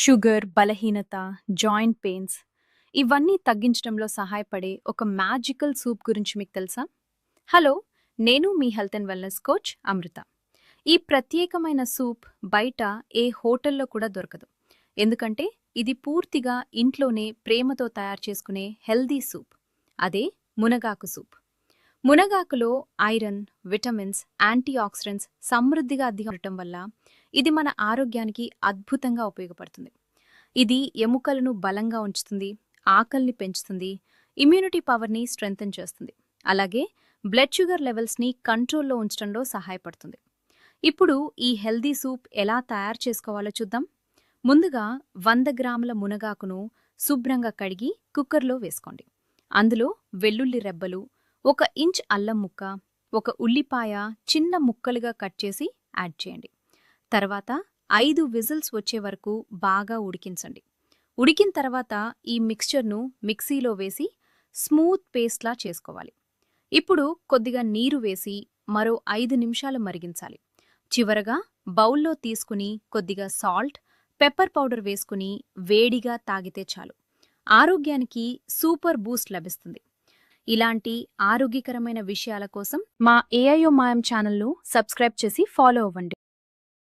Sugar, బలహీనత, joint pains ఇవన్నీ తగ్గించడంలో సహాయపడే ఒక మ్యాజికల్ సూప్ గురించి మీకు తెలుసా? హలో! నేను మీ హెల్త్ అండ్ వెల్నెస్ కోచ్ అమృత. ఈ ప్రత్యేకమైన సూప్ బయట ఏ హోటల్లో కూడా దొరకదు. ఎందుకంటే ఇది పూర్తిగా ఇంట్లోనే ప్రేమతో తయారు చేసుకునే హెల్దీ సూప్. అదే మునగాకు సూప్. మునగాకులో ఐరన్, విటమిన్స్, యాంటీ ఆక్సిడెంట్స్ సమృద్ధిగా అధికంగా ఉండటం వల్ల ఇది మన ఆరోగ్యానికి అద్భుతంగా ఉపయోగపడుతుంది. ఇది ఎముకలను బలంగా ఉంచుతుంది, ఆకలిని పెంచుతుంది, ఇమ్యూనిటీ పవర్ని స్ట్రెంగ్తెన్ చేస్తుంది. అలాగే బ్లడ్ షుగర్ లెవెల్స్ని కంట్రోల్లో ఉంచడంలో సహాయపడుతుంది. ఇప్పుడు ఈ హెల్దీ సూప్ ఎలా తయారు చేసుకోవాలో చూద్దాం. ముందుగా 100 గ్రాముల మునగాకును శుభ్రంగా కడిగి కుక్కర్లో వేసుకోండి. అందులో వెల్లుల్లి రెబ్బలు, 1 ఇంచ్ అల్లం ముక్క, 1 ఉల్లిపాయ చిన్న ముక్కలుగా కట్ చేసి యాడ్ చేయండి. తర్వాత 5 విజిల్స్ వచ్చే వరకు బాగా ఉడికించండి. ఉడికిన తర్వాత ఈ మిక్స్చర్ను మిక్సీలో వేసి స్మూత్ పేస్ట్లా చేసుకోవాలి. ఇప్పుడు కొద్దిగా నీరు వేసి మరో 5 నిమిషాలు మరిగించాలి. చివరగా బౌల్లో తీసుకుని కొద్దిగా సాల్ట్, పెప్పర్ పౌడర్ వేసుకుని వేడిగా తాగితే చాలు. ఆరోగ్యానికి సూపర్ బూస్ట్ లభిస్తుంది. ఇలాంటి ఆరోగ్యకరమైన విషయాల కోసం మా ఏఐఓ మాయం ఛానల్ను సబ్స్క్రైబ్ చేసి ఫాలో అవ్వండి.